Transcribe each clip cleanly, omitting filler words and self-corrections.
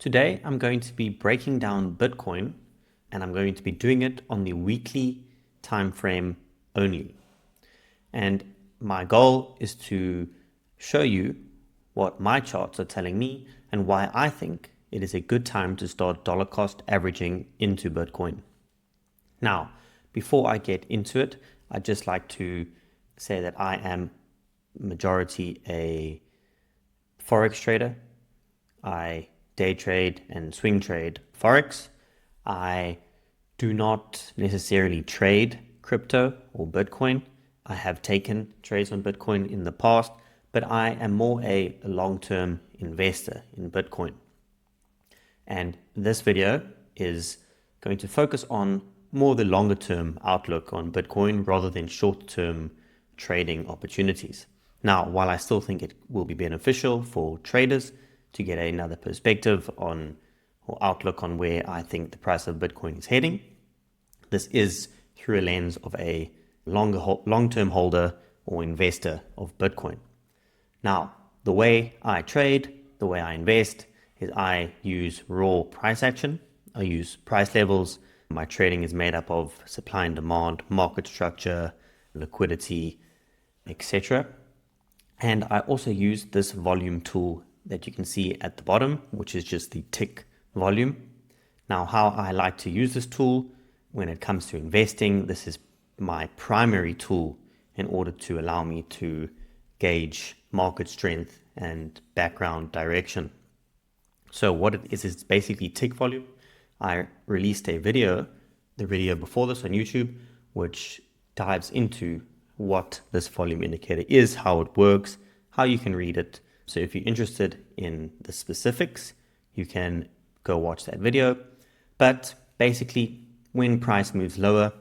Today, I'm going to be breaking down Bitcoin, and I'm going to be doing it on the weekly time frame only. And my goal is to show you what my charts are telling me and why I think it is a good time to start dollar cost averaging into Bitcoin. Now, before I get into it, I'd just like to say that I am majority a Forex trader. I day trade and swing trade Forex. I do not necessarily trade crypto or Bitcoin. I have taken trades on Bitcoin in the past, but I am more a long-term investor in Bitcoin. And this video is going to focus on more the longer term outlook on Bitcoin rather than short-term trading opportunities. Now, while I still think it will be beneficial for traders to get another perspective on or outlook on where I think the price of Bitcoin is heading, this is through a lens of a long-term holder or investor of Bitcoin. Now, the way I trade, the way I invest, is I use raw price action. I use price levels. My trading is made up of supply and demand, market structure, liquidity, etc. And I also use this volume tool that you can see at the bottom, which is just the tick volume. Now, how I like to use this tool when it comes to investing, this is my primary tool in order to allow me to gauge market strength and background direction. So what it is basically tick volume. I released a video, the video before this on YouTube, which dives into what this volume indicator is, how it works, how you can read it. So if you're interested in the specifics, you can go watch that video. But basically, when price moves lower,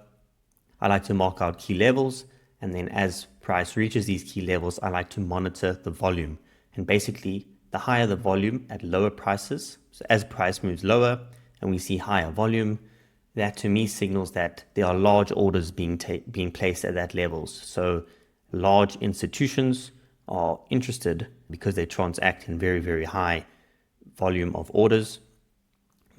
I like to mark out key levels. And then as price reaches these key levels, I like to monitor the volume. And basically, the higher the volume at lower prices, so as price moves lower and we see higher volume, that to me signals that there are large orders being placed at that levels. So large institutions are interested because they transact in very, very high volume of orders.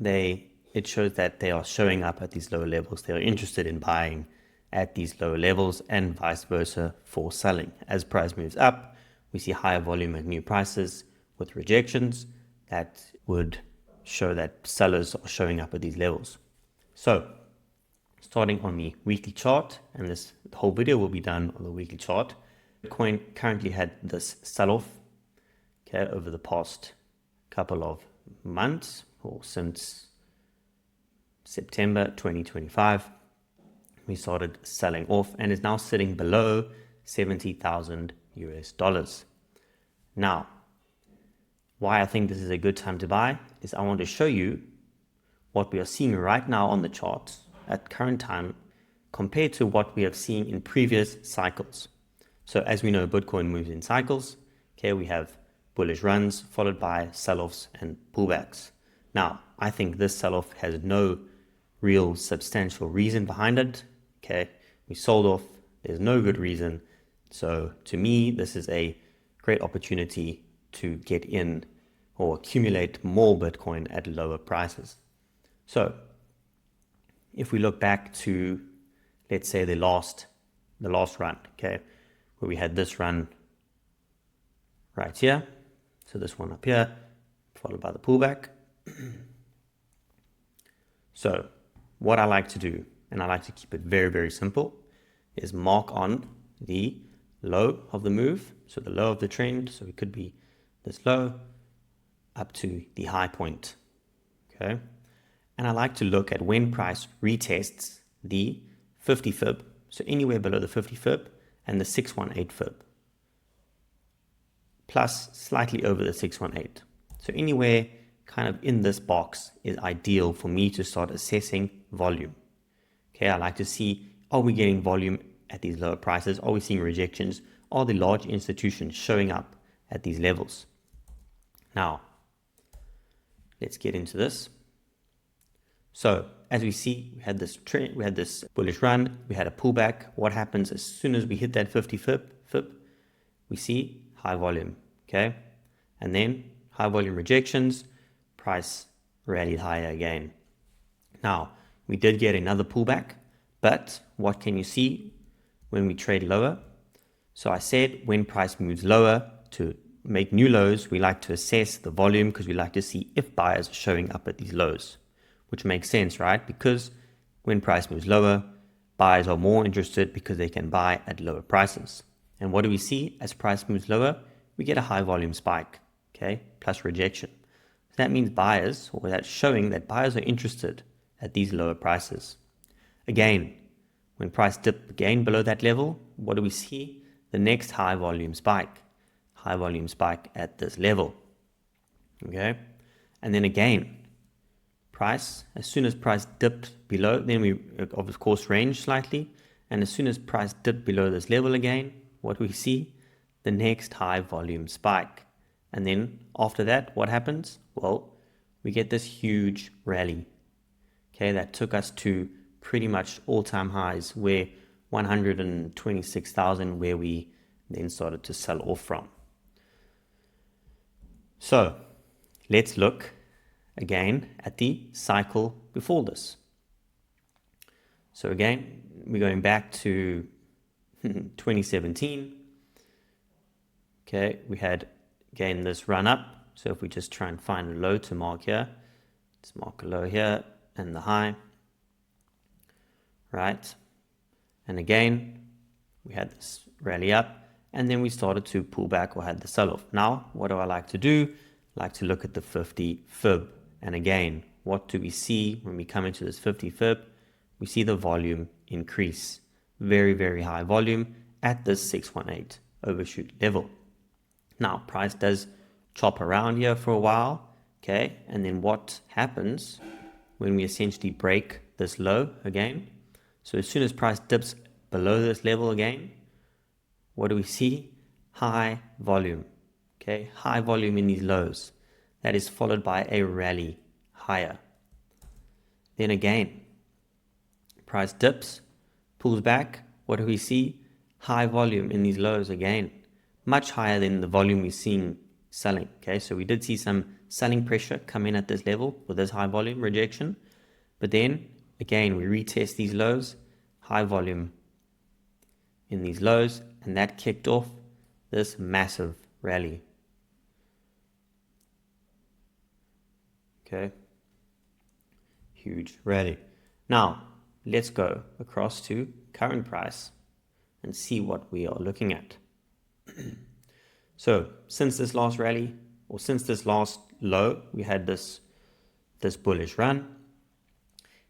It shows that they are showing up at these lower levels. They are interested in buying at these lower levels and vice versa for selling. As price moves up, we see higher volume at new prices with rejections. That would show that sellers are showing up at these levels. So starting on the weekly chart, and the whole video will be done on the weekly chart. Bitcoin currently had this sell-off over the past couple of months, or since September 2025. We started selling off and is now sitting below 70,000 US dollars. Now, why I think this is a good time to buy is I want to show you what we are seeing right now on the charts at current time compared to what we have seen in previous cycles. So as we know, Bitcoin moves in cycles. We have bullish runs followed by sell-offs and pullbacks. Now, I think this sell-off has no real substantial reason behind it. We sold off. There's no good reason. So to me, this is a great opportunity to get in or accumulate more Bitcoin at lower prices. So if we look back to, let's say, the last run, where we had this run right here. So this one up here, followed by the pullback. So what I like to do, and I like to keep it very, very simple, is mark on the low of the move, so the low of the trend. So it could be this low up to the high point. And I like to look at when price retests the 50 fib, so anywhere below the 50 fib and the 618 fib, plus slightly over the 618. So anywhere kind of in this box is ideal for me to start assessing volume. I like to see, are we getting volume at these lower prices? Are we seeing rejections? Are the large institutions showing up at these levels? Now, let's get into this. So as we see, we had this trend, we had this bullish run, we had a pullback. What happens as soon as we hit that 50 fib? We see high volume, and then high volume rejections, price rallied higher again. Now, we did get another pullback, but what can you see when we trade lower? So I said when price moves lower to make new lows, we like to assess the volume because we like to see if buyers are showing up at these lows, which makes sense, right? Because when price moves lower, buyers are more interested because they can buy at lower prices. And what do we see as price moves lower? We get a high volume spike, okay, plus rejection. So that means buyers, or that's showing that buyers are interested at these lower prices. Again, when price dipped again below that level, what do we see? The next high volume spike at this level, okay? And then again, price, as soon as price dipped below, then we of course range slightly, and as soon as price dipped below this level again, what do we see? The next high volume spike. And then after that, what happens? Well, we get this huge rally, okay, that took us to pretty much all-time highs, where 126,000, where we then started to sell off from. So let's look again at the cycle before this. So again, we're going back to 2017. Okay, we had again this run up. So if we just try and find a low to mark here, let's mark a low here and the high, right? And again, we had this rally up, and then we started to pull back or had the sell-off. Now, what do I like to do? I like to look at the 50 fib. And again, what do we see when we come into this 50 fib? We see the volume increase. Very, very high volume at this 618 overshoot level. Now, price does chop around here for a while, okay? And then what happens when we essentially break this low again? So as soon as price dips below this level again, what do we see? High volume, okay? High volume in these lows. That is followed by a rally higher. Then again, price dips, pulls back. What do we see? High volume in these lows again. Much higher than the volume we're seeing selling, okay? So we did see some selling pressure come in at this level with this high volume rejection. But then, again, we retest these lows, high volume in these lows, and that kicked off this massive rally. Okay, huge rally. Now, let's go across to current price and see what we are looking at. So, since this last rally, or since this last low, we had this bullish run.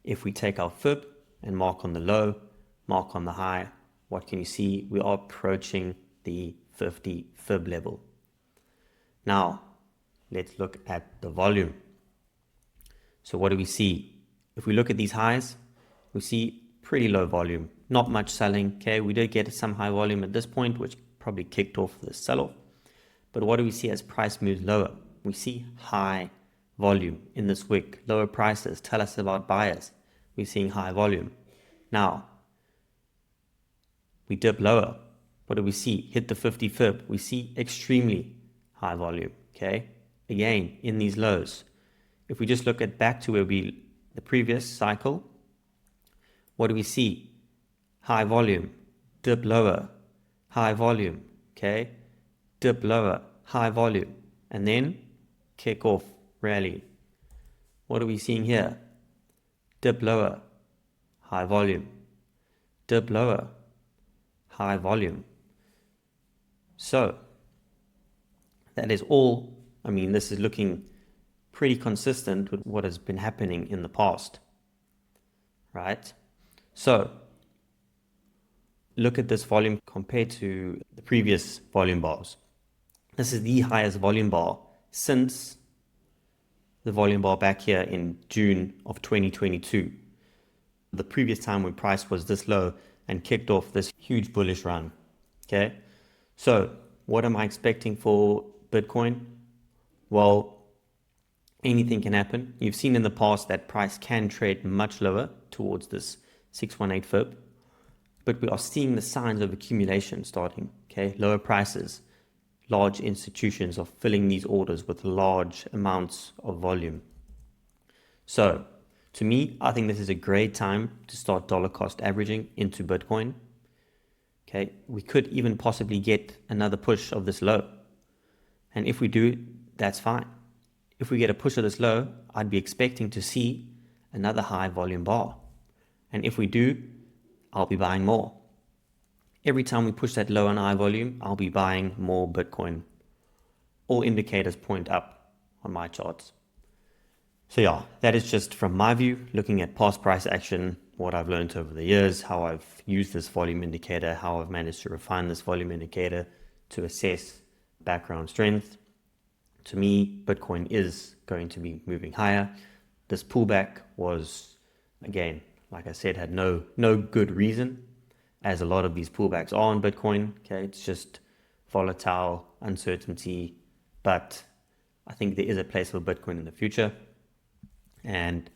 If we take our fib and mark on the low, mark on the high, what can you see? We are approaching the 50 fib level. Now, let's look at the volume. So what do we see? If we look at these highs, we see pretty low volume, not much selling. Okay, we did get some high volume at this point, which probably kicked off the sell-off. But what do we see as price moves lower? We see high volume in this wick. Lower prices tell us about buyers. We're seeing high volume. Now, we dip lower. What do we see? Hit the 50 fib. We see extremely high volume. Okay, again in these lows. If we just look at back to where the previous cycle, what do we see? High volume, dip lower, high volume, okay? Dip lower, high volume, and then kick off, rally. What are we seeing here? Dip lower, high volume, dip lower, high volume. So, that is all, this is looking pretty consistent with what has been happening in the past, right? So, look at this volume compared to the previous volume bars. This is the highest volume bar since the volume bar back here in June of 2022. The previous time when price was this low and kicked off this huge bullish run, okay? So, what am I expecting for Bitcoin? Well, anything can happen. You've seen in the past that price can trade much lower towards this 618 fib, but we are seeing the signs of accumulation starting, okay? Lower prices, large institutions are filling these orders with large amounts of volume. So to me, I think this is a great time to start dollar cost averaging into Bitcoin. Okay, we could even possibly get another push of this low. And if we do, that's fine. If we get a push of this low, I'd be expecting to see another high volume bar. And if we do, I'll be buying more. Every time we push that low and high volume, I'll be buying more Bitcoin. All indicators point up on my charts. So yeah, that is just from my view, looking at past price action, what I've learned over the years, how I've used this volume indicator, how I've managed to refine this volume indicator to assess background strength. To me, Bitcoin is going to be moving higher. This pullback was, again, like I said, had no good reason, as a lot of these pullbacks are on Bitcoin. Okay, it's just volatile, uncertainty, but I think there is a place for Bitcoin in the future. And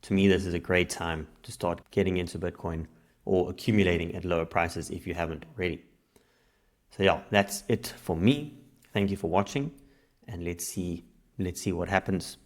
to me, this is a great time to start getting into Bitcoin or accumulating at lower prices if you haven't already. So yeah, that's it for me. Thank you for watching, and let's see what happens.